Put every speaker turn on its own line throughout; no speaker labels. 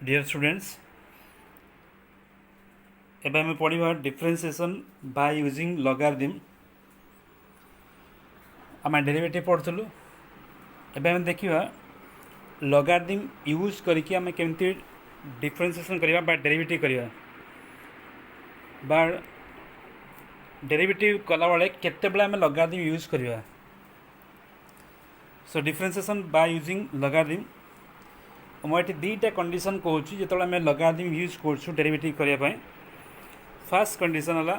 Dear students एबे आम पढ़ा डिफरेंशिएशन बाय यूजिंग लॉगरिथम। आम डेरिवेटिव पढ़ुलु एबे आम देखिए लॉगरिथम यूज करके आम केमती डिफरेंशिएशन करवा बा डेरिवेटिव करवा बा डेरिवेटिव कला बेले केते बेले आम लॉगरिथम यूज करवा। सो डिफरेंशिएशन बाय यूजिंग लॉगरिथम मुझे दुईटा कंडीशन कहूँ जो आम लॉगरिथम यूज कर डेरिवेटिव करने। फर्स्ट कंडीशन है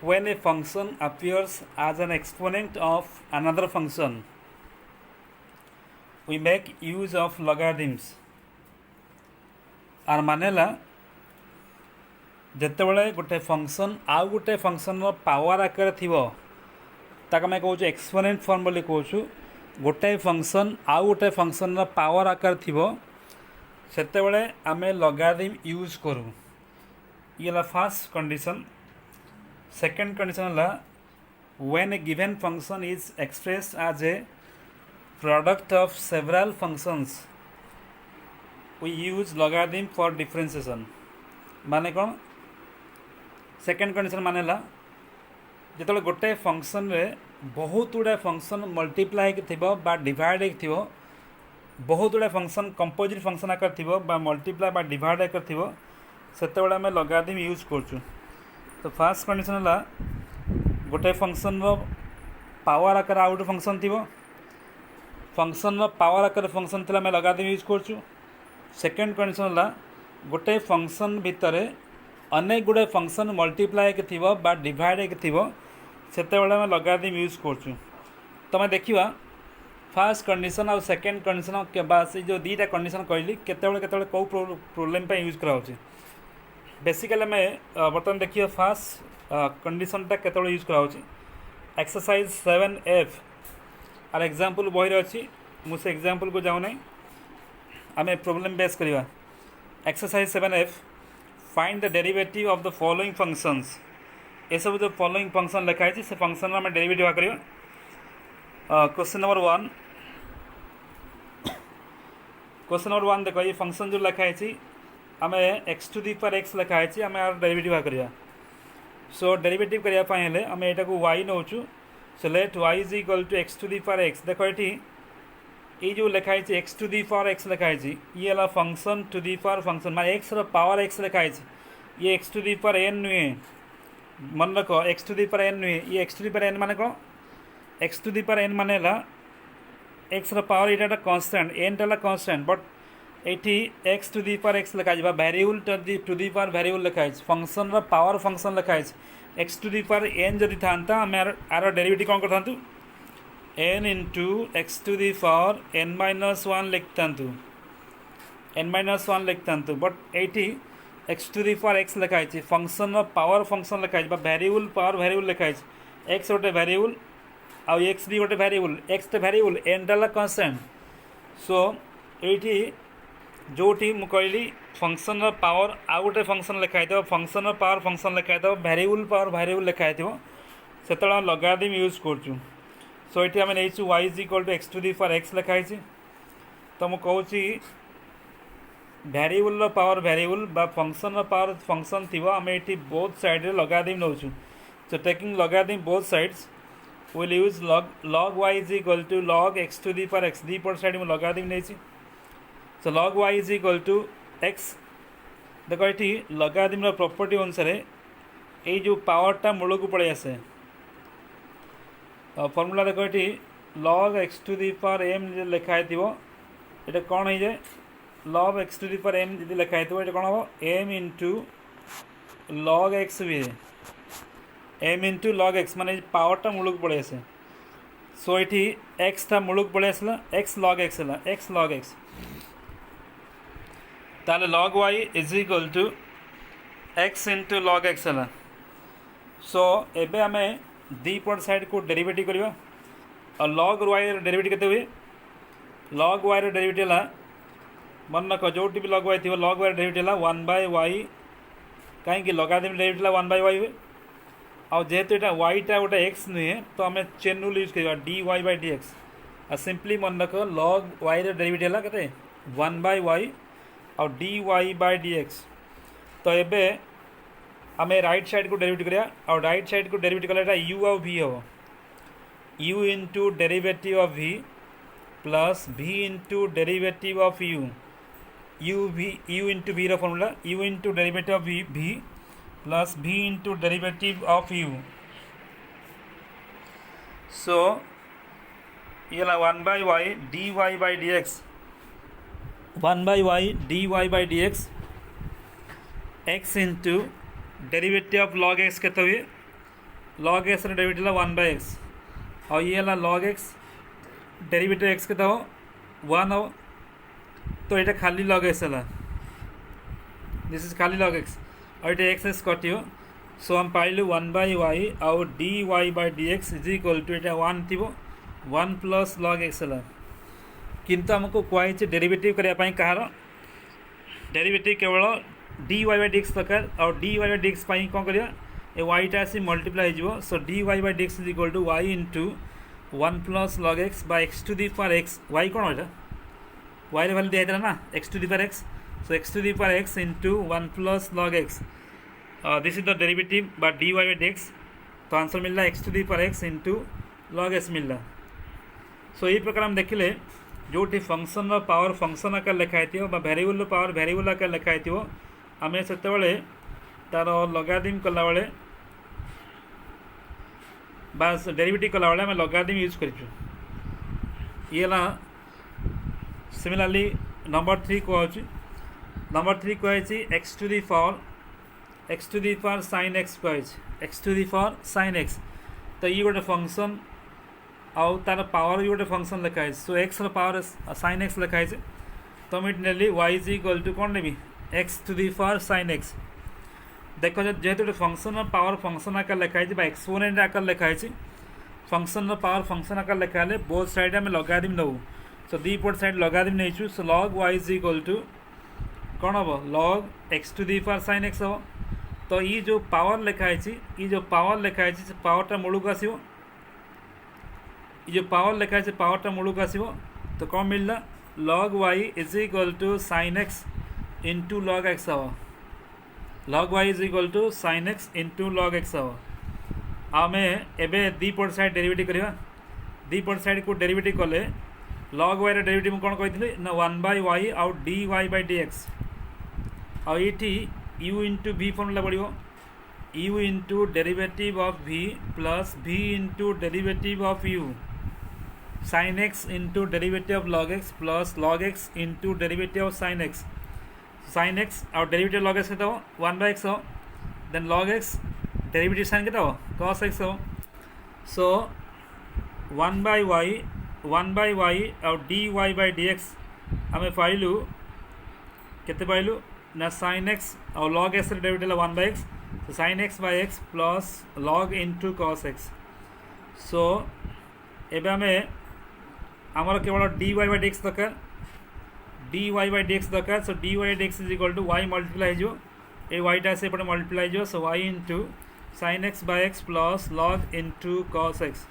when a function appears as an exponent of another function we make use of logarithms। आर मानेला जितेबाला गोटे फंक्शन आउ गोटे फंक्शन पावर आकार थी ताक आम कहूँ एक्सपोनेंट फॉर्म बोली कहूँ। गोटे फंक्शन आउ गोटे फंक्शन पावर आकार थी सेतेबेले आमे लॉगरिथम यूज करूँ। ये फर्स्ट कंडीशन। सेकेंड कंडीशन है when a given function is expressed as a product of several functions we use logarithm for differentiation. माने कौन सेकेंड कंडीशन मानेला जो गोटे फंक्शन रे बहुत गुड़ा फंक्शन मल्टीप्लाई थी डिवाइड थी बहुत गुड़ा फंक्शन कंपोजिट फंक्शन आकार थी मल्टीप्लाई डिवाइड आकार थी सेते आम लॉगरिथम यूज कर। तो फर्स्ट कंडीशन है गोटे फंक्शन पावर आकार आउ गोटे फंक्शन थी फंक्शन पावर आकार फंक्शन थी आम लॉगरिथम यूज कर। सेकेंड कंडीशन है गोटे फंक्शन भितर अनेक गुड़े फंक्शन मल्टीप्लाई थी डिवाइड थी सेते आम लॉगरिथम यूज कर। तो मैं देखा फर्स्ट कंडीशन और सेकेंड कंडीशन के बास जो दुईटा कंडीशन कहली केते कौ प्रोब्लेम पे यूज करा बेसिकली आम बर्तमान देखिए फर्स्ट कंडीशनटा केते यूज करा एक्सरसाइज 7F आर एग्जांपल बही अच्छी मुझे एग्जांपल को जाऊँ आम प्रोब्लेम बेस करवा। Exercise 7F find the derivative of the following functions. ये सब जो फॉलोइंग फंक्शन लिखाई से फंक्शन आम डेरिवेटिव करवा। क्वेश्चन नंबर 1 देख ये फंक्शन जो लिखाई आम x to the power x लिखाई आम यार डेरिवेटिव करवा। सो डेरिवेटिव करने आम यहाँ को y नौ। So let y is equal to x to the power x। देख ये जो लिखाई x to the power x लिखाई ये है function to the power function माने x पावर x लिखाई ये x to the power n नुहे मन रख x to the power n नुहे ये x to the power n माने कौन x to the power n माने x पावर ये कन्स्टाट n टा कन्स्टाट बट ये x to the power x लिखाई variable to the power variable लिखाई फंक्शन पावर फंक्शन लिखाई x to the power n जदि था आम आर डेरिवेटिव कौन कर n into x to the power n-1 लिखता n-1 लिखता बट ये x to the power x लिखाई फंक्शन पावर फंक्शन लिखाई वेरिएबल पावर वेरिएबल लिखाई x गोटे वेरिएबल आउ एक्स भी गोटे वेरिएबल एक्स तो वेरिएबल एन टा कन्स्टाट। सो ये जोटी मु कहली फंक्शन पावर आउ गोटे फंक्शन लिखाई फंक्शन पावर फंक्शन लिखाई वेरिएबल पावर वेरिएबल लिखाई से लॉगरिथम यूज कर। सो ये आम नहीं y is equal to x to the power x लिखाई। तो मुझे कहूँ variable power variable function power function थी आम ये बोथ साइड लॉगरिथम नौ। So taking logarithm both sides will use log y is equal to log x to the power x दी पर साइड में लॉगरिथम नहीं। So log y is equal to x। देखो ये लॉगरिथम प्रॉपर्टी अनुसार ये जो पावरटा मूल को पड़े आसे फर्मूला देखो ये log x to the power m लिखाई थी ये कौन हो जाए log x to the power m जी लिखाई थी ये कौन हम m इंटू log x भी m इंटू log x माने पावरटा मूल को पड़े आसे। सो ये x था मूल को पड़े आसला x log x है x log x ताले log y is equal to x into log x है। सो एबे आम दीपट साइड को डेरिवेटिव करवा और log y डेरिवेटिव केते हुए log y डेरिवेटिव है मन रख जो भी log y थी log y डेरिवेटिव है 1/y कहीं लॉगरिथम डेरिवेटिव है 1/y हुए और जेहेतु ये y टा गोटे x नुहे तो आम चेन रूल यूज करवा dy/dx और सिंपली मन रख log y डेरिवेटिव है के 1/y और dy बाय dx। तो एबे आम राइट साइड को डेरिवेटिव करिया और राइट साइड को डेरिवेटिव कला u आउ v हम u into derivative of v plus v into derivative of u into v formula u into derivative of v plus v into derivative of u। सो ये 1 by y dy by dx 1 by y dy by dx x into derivative of log x के हुए log x derivative 1 by x और ये log x derivative x के 1 हो तो ये खाली log x है दिस इज खाली log x और ये x कटो। सो हम पाइलु 1 by y आउ dy by dx is equal to ये 1 थी 1 प्लस log x है किंतु हमको कहुई डेरिवेटिव करने कहार डेरिवेटिव केवल dy by dx दरकार और dy by dx कौन करिया ए yटा आसी मल्टीप्लाई हो। So dy by dx is equal to y into 1 plus log x by x to the power x y कौन है y रे वैल्यू दिया ना x to the power x। So x to the power x into 1 plus log x this is the derivative बा dy by dx। तो answer मिलला x to the power x into log x मिलला। सो ये प्रकार हम देखिले जो function power function आकार लिखाई वेरिएबल पावर वेरिएबल आकार लिखाई आम से तार लगारिदम कला बेले बास डेरिवेटिव कला बेले आम लगारिदम यूज कर सिमिलरली नंबर 3 कहूँ नंबर 3 कही x to the power sin x कही x to the power sin x। तो ये गोटे फंक्शन आउ तार पावर भी गोटे फंक्शन लिखाई। So x power sin x लिखाई तो मुझे नेली y इज इक्वल टू कौन नेबी x to the power sin x। देख जेहेतु गोटे फंक्शन पावर फंक्शन आकार लिखाई एक्सपोनेंट आकार लिखाई फंक्शन पावर फंक्शन आकार लिखाले बोथ साइड आम लगारिदम नौ। सो दी पट साइड लगारिदम नहीं। So log y is equal to कौन हम log x to the power sin x हम। तो ये जो पावर लिखाई पावरटा मूल को आसो ये जो पावर लिखाई पावरटा मूल को आसो। तो कौन मिलला log y is equal to sin x into log x हम log y is equal to sin x into log x हम। आम एबे दी पट साइड डेरिवेटिव करवा दी पट साइड को डेरिवेटिव कले log y डेरिवेटिव कौन कही ना 1 by y आउ dy by dx और ये u इंटू v फॉर्मूला बढ़ो u into derivative of v plus v into derivative of u sin x into derivative of log x plus log x into derivative of sin x और derivative log x के 1 by x हो then log x derivative sin के cos x हो। सो 1 by y और dy by dx आम पाइलु केते पाइलु ना sin x और log x derivative 1 by x। so sin x by x plus log into cos x। सो एबे आमे आमर केवल dy by dx दरकार dy by dx दरकार। So dy by dx is equal to y multiply हो ए yटा से एपटे मल्टीप्लाई हो। So y into sin x by x plus log into cos x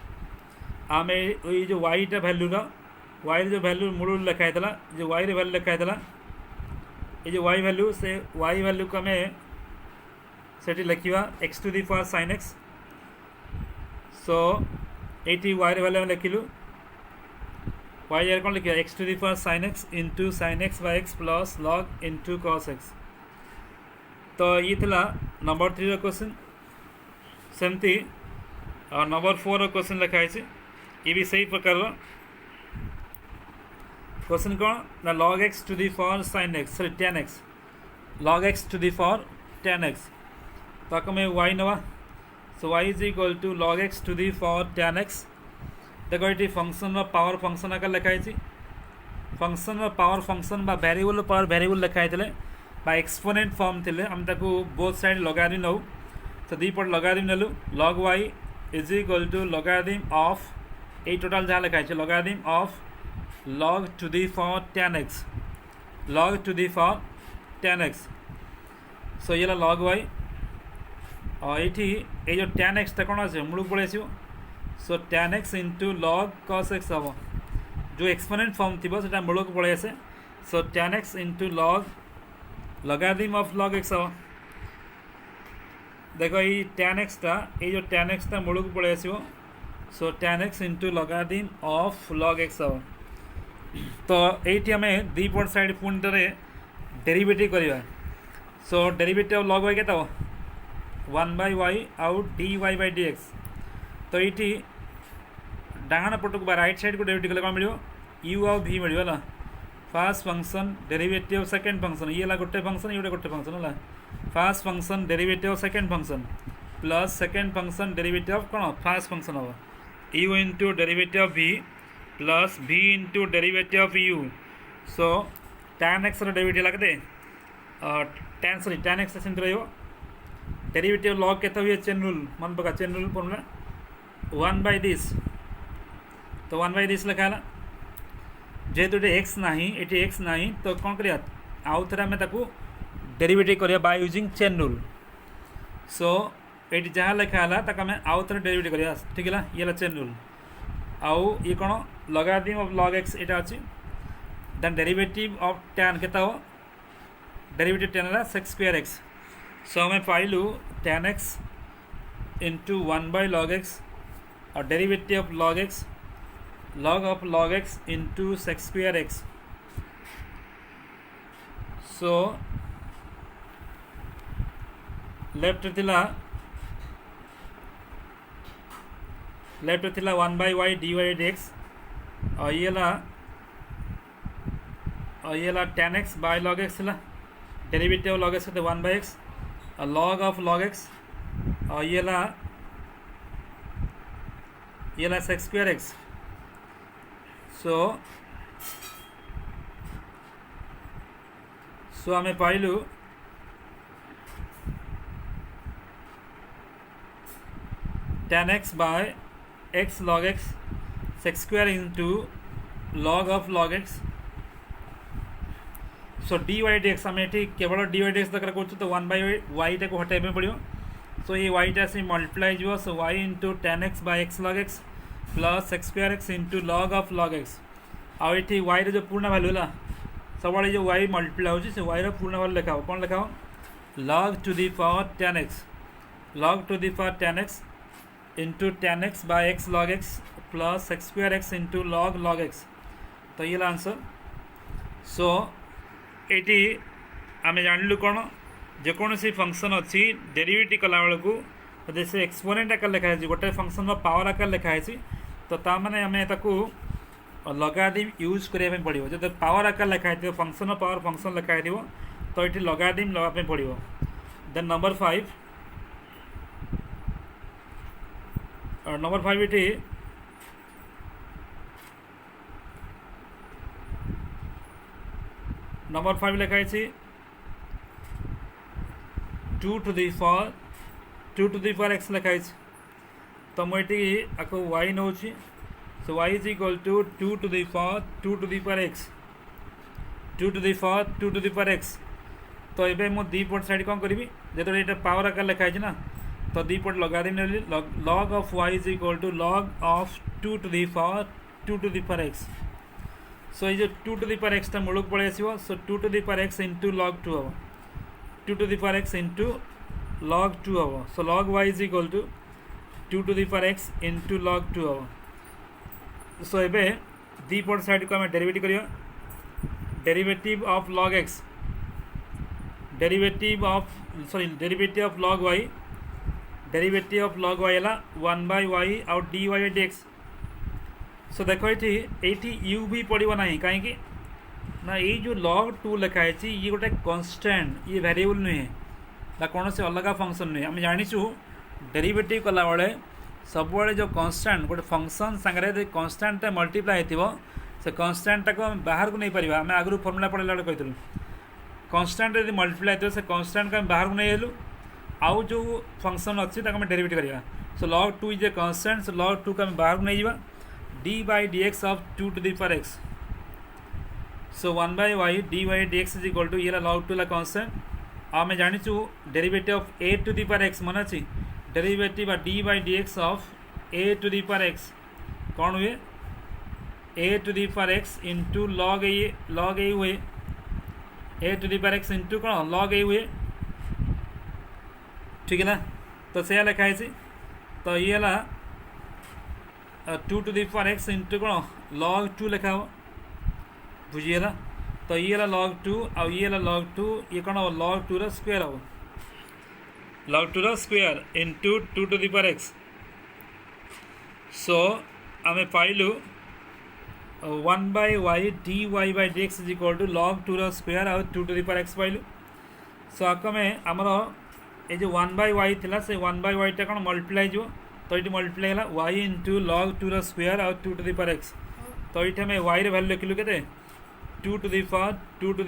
आम ये जो yटा भैल्यू y जो भैल्यू मूल लिखाई जो y वैल्यू लिखाई ये जो y वैल्यू से y वैल्यू को आम से लिखा x to the power sin x। So ये y वैल्यू लिखिलु y कौन लिखा x to the power sin x into sin x by x plus log into cos x। तो ये थिला नंबर 3 क्वेश्चन सेमती नंबर 4 क्वेश्चन लिखाई ये भी सही प्रकार क्वेश्चन कौन ना log x to the power sin x sorry tan x log x to the power tan x। तो मैं y नवा। So y is equal to log x to the power tan x। देखो ये function power function आकार लिखाई function power function बा variable power variable लिखाई बा एक्सपोनेंट फॉर्म थे आम बोथ साइड लगारिदम नौ। तो दी पट लगारिदम नेलु log y is equal to logarithm of ये टोटाल जहाँ लिखाई logarithm of log to the power tan x log to the power tan x। So ये log y और ये जो tan x कौन आस मूल पड़े सो tan x into log cos x हम जो एक्सपोनेंट फॉर्म थी से मूल को पड़े आसे। So tan x into log logarithm of log x हम देख ये tan x टा ये जो tan x टा मूल को पड़े आसो so tan x into logarithm of log x हम तो ये आम दीपट साइड पुणी थे डेरिवेटिव करवा सो डेरिवेटिव ऑफ log y के 1/y आउ dy/dx तो ये डाण पटक राइट साइड को डेरिवेटिव कले कौन मिल u आउ v मिल first function derivative second function ये गोटे फंक्शन ये गोटे फंक्शन है first function derivative second function plus second function derivative कौन फर्स्ट फंक्शन हम u into derivative v plus v into derivative u so tan x derivative लगते tan x सेमती रही डेरिवेटिव log के हुए चेन रूल मन पका चेन रूल फॉर्मूला 1/this तो 1/this लिखा जेहेतु ये एक्स ना ये एक्स ना तो कौन करिया आउ थे आम डेरिवेटिव करिया by using chain rule so ये जहाँ लिखा है आम आउ थे डेरिवेटिव करिया ठीक है ये चेन रूल आउ ये कौन लगारिदम ऑफ log x यहाँ अच्छी देन डेरिवेटिव ऑफ tan के डेरिवेटिव tan है sec² x सो हमें पाइलु tan x into 1/log x और derivative of log x log of log x into sec² x so left थिला 1/y dy/dx और ये tan x by log x थिला derivative log x 1/x और log of log x और ये sec² x सो आम पाइलु tan x by x log x sec² into log of log x so dy/dx आम ये केवल dy/dx दरकार कर तो 1/y टाक हटाइबे पड़ो सो ये y टा से मल्टीप्लाई हो so y into tan x by x log x plus sec² x into log of log x आउ ये y रो जो पूर्ण वैल्यू है सब जो y मल्टीप्लाई हो y रो पूर्ण वैल्यू लिखा कौन लिखा log to the power tan x log to the power tan x into tan x by x log x plus sec² x into log x तो ये आंसर सो ये आम जानलु कौन जेकोसी फंक्शन अच्छी डेरिवेटिव कला बेलू जैसे एक्सपोनेंट आकार लिखाई गोटे फंक्शन पावर आकार लिखाई तो ताने आम लगारिदम यूज करने पड़ो जो पावर आकार लिखाई फंक्शन पावर फंक्शन लिखाई तो ये लगारिदम लगा पड़ो देन नंबर 5 ये नंबर 5 लिखाई 2 to the power x लिखाई तो मुझे आपको y नौ so y is equal to 2 to the power x 2 to the power x तो ये मुझे दीपट साइड कौन करी जो ये पावर आकार लिखाई ना तो दीपट logarithm log of y is equal to log of 2 to the power x so ये 2 to the power x मूल को पड़े आसो so 2 to the power x into log 2 हम 2 to the power x into log 2 हम so log y is equal to 2 to the power x into log 2 हम सो ये दीपट साइड को आम डेरिवेटिव करिया derivative of log x derivative of log y derivative of log y है 1/y आउ dy/dx सो देखो ये u भी पड़ो ना कहीं ना ये जो log 2 लिखाई ये गोटे कन्स्टांट ये वेरिएबल नुहे ना कौन से अलग फंक्शन नुहे आम जाचु डेरिवेटिव कला बेले सब जो कन्स्टांट गोटे फंक्शन सागर कन्स्टांट मल्टीप्लाई हो से कन्स्टांट को आम बाहर को नहीं पार आम आगु फर्मूला पढ़ला बेले कही कन्स्टांट यदि मल्टीप्लाई हो से कन्स्टांट को आम बाहर को नहीं आलु आउ जो फंक्शन अच्छी आम डेरिवेटिव करवा सो log 2 is a constant so log 2 को आम बाहर को नहीं जा d/dx of 2 to the power x सो 1/y dy/dx is equal to ये log 2 कन्स्टांट आम जाचु derivative of a to the power x मन अच्छी derivative d/dx of a to the power x कौन हुए a to the power x into log a हुए a to the power x into कौन log a हुए ठीक है ना। तो से लिखाई तो ये two to the power x into कौन लॉग टू लिखा हो बुझीगला। तो ये लॉग टू और ये लॉग टू ये कौन हम लॉग टू स्क्वायर हम log two square into two to the power x. So आम पाइलु 1/y dy/dx is equal to log two square और two to the power x पाइलु। सो आकमें आमर ये जो 1/y थिला से 1/y टा कौन मल्टीप्लाई जो तो ये मल्टीप्लाई है y into log two square और two to the power x. तो ये आम y रे वैल्यू लिखिलु के two to the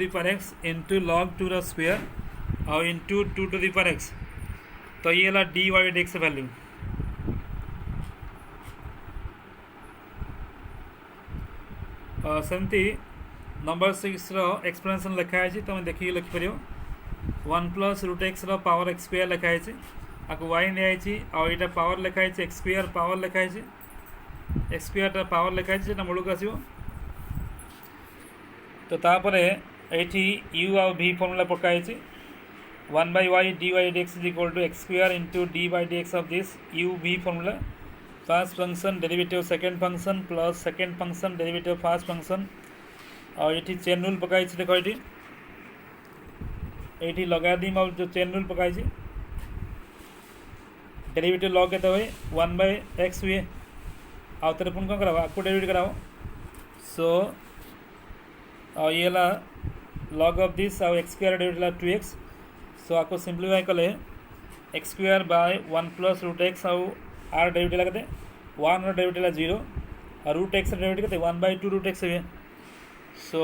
power x into log two square और into two to the power x. तो ये है dy/dx वैल्यू। सेमती नंबर 6 एक्सप्लेनेशन लिखाई तुम देखिए लिखिपर 1 plus root x power x square लिखाई आपको वाई नियाई और यहाँ पावर लिखाई एक्स स्क्वायर पावर लिखाई एक्स स्क्वायर पावर लिखाई मूल को आसो। तो तापर ये यू आ भी फर्मूला पकाई 1/y dy/dx is equal to x square into d/dx of this u भी formula first function derivative second function plus second function derivative first function और ये चेन रूल पकाई देख ये लगा दीम और जो चेन रूल पकाई डेरिवेटिव लॉग के हुए 1/x हुए आउ तेरे पुन कौन कराओ आपको डेरिवेटिव कराओ। सो और ये लॉग ऑफ दिस और x square derivative 2x। So आपको सिंप्लीफाई कले x square by 1 plus root x और आर डेरिवेटिव लगते 1 डेरिवेटिव 0 और रूट एक्स डेरिवेटिव कहते 1/2 रूट एक्स हुए। So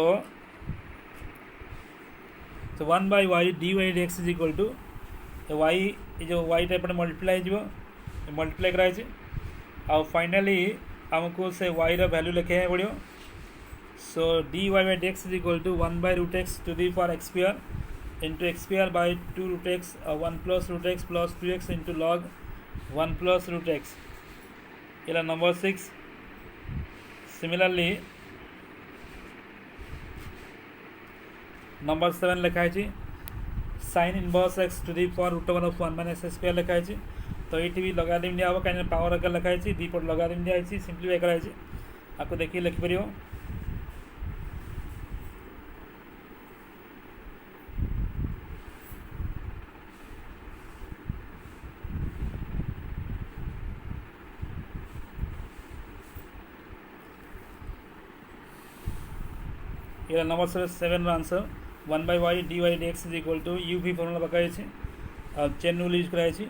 1/y dy/dx is equal to y जो वाई टाइप मल्टीप्लाई जो मल्टीप्लाई कराई और फाइनाली आमको से वाई वैल्यू लिखे पड़ो। So dy/dx is equal to 1/√x to the power x square into x square by 2 root x 1 plus root x plus 2x into log 1 plus root x. ये number 6। Similarly number 7 लिखाई sine inverse x to the power √1 - x square लिखाई। तो ये भी लगा दी दिया कहीं power आकर लिखाई दीपट लगा दी दिखाई सिंप्लीफाई कराई आपको देखिए लिखिपर ये number 7 answer 1/y dy/dx is equal to u भी फर्मूला पकाई चेन रूल यूज कराई।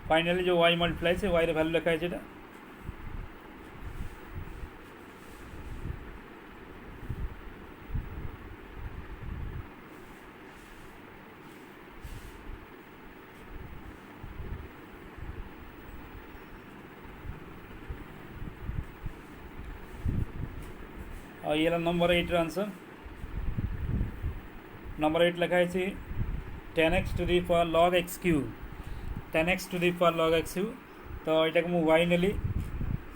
फाइनली जो y मल्टीप्लाई से y वैल्यू लिखाई और ये नंबर 8 आंसर नंबर 8 लिखाई 10x to the power log x cube 10x to the power log x cube. तो यहाँ को मुझे y नेली।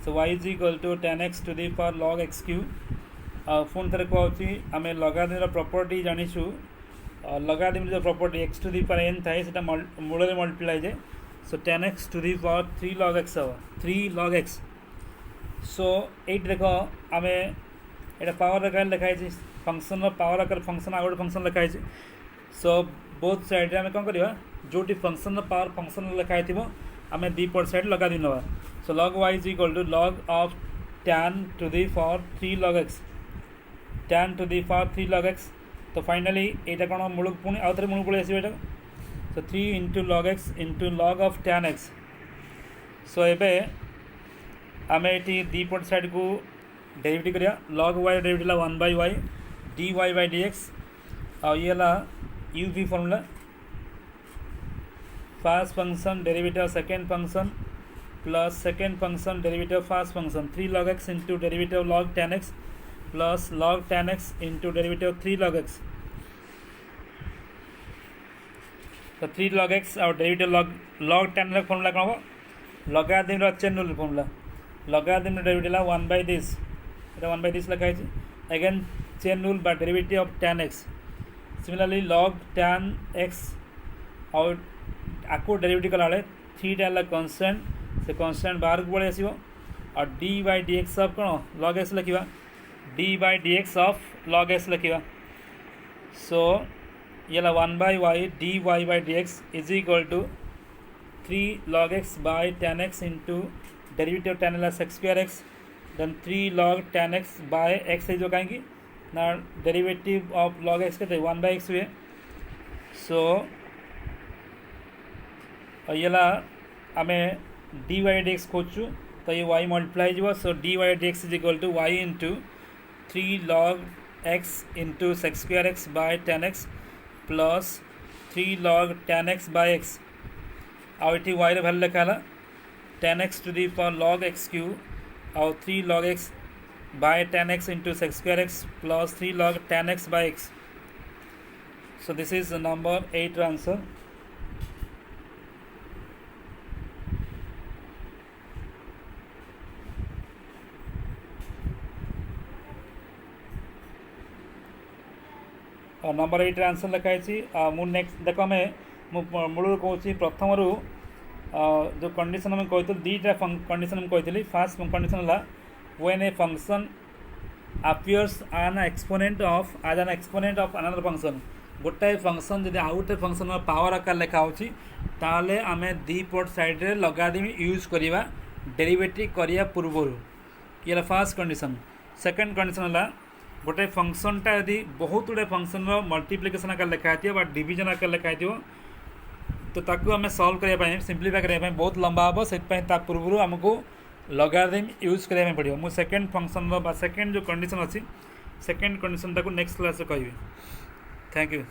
So y is equal to 10x to the power log x cube और पुणी थे कह आम लगादी प्रॉपर्टी जानीचु लगादी जो property x to the power n थाए से मूल मल्टीप्लाई जाए। So 10x to the power 3 log x हम 3 log x। सो ये देख आम ये पावर आकार लिखाई फंक्शन पावर आकार फंक्शन आ गए फंक्शन लिखाई। सो बोथ साइड आम कौन करवा जो फंक्शन पावर फंक्शन लिखाई थी आम दीपट साइड लगा दी ना। So log y is equal to log of tan to the power 3 log x tan to the power 3 log x। तो फाइनाली यहाँ कौन मूल पुणी आउ थे मूल पलि आसो। So 3 into log x into log of tan x। सो एवं आम ये दीपट साइड को डेरिवेटिव करिया log y derivative 1/y dy/dx और ये u v formula first function derivative second function plus second function derivative first function 3 log x into derivative log tan x plus log tan x into derivative of 3 log x। तो 3 log x और derivative log tan x formula कौन हम लगा chain rule formula लगा derivative 1/this ये 1/this लिखा है again chain rule बा derivative of tan x। Similarly log tan x और आपको डेरिवेटिव कला 3 टा कन्स्टांट से कन्स्टांट बाहर को पड़े आस और dy/dx ऑफ कौन log x लिखा dy/dx ऑफ log x लिखा। सो ये 1/y dy/dx is equal to 3 log x by tan x into derivative tan x square x then 3 log tan x by x जो कहेंगे ना डेरिवेटिव ऑफ log x के 1/x हुए। सो ये आम dy/dx खोजु तो ये y मल्टीप्लाई जो so dy/dx is equal to y into 3 log x into sec square x by tan x plus 3 log tan x by x और ये y रे वैल्यू लिखा tan x to the power log x cube और 3 log x by tan x into sec square x plus 3 log tan x by x। So this is the number 8 answer। और number 8 answer लिखाई मु next देख आम मूल कौन प्रथम रू जो कंडीशन आम कही दीटा कंडीशन कही फास्ट कंडीशन है when a function appears an exponent of as an exponent of another function गोटाए फंक्शन जब आउ गोटे फंक्शन पावर आकार लिखा होले आम दीपट साइड्रे लगादी यूज करवा डेरिवेटिव करिया पूर्वर ये फास्ट कंडीशन। सेकंड कंडीशन है गोटे फंक्शनटा यदि बहुत गुड़े फंक्शन मल्टीप्लिकेशन आकार लिखा डिवीजन आकार लिखा तो ताकू आम सल्व करने सिंप्लीफाई करने बहुत लंबा हम से पूर्व आमको लगारिदम यूज करने पड़ो। मुझे सेकेंड फंक्शन सेकेंड जो कंडीशन अच्छी सेकेंड कंडीशन ताकू नेक्स्ट क्लास कहि। Thank you.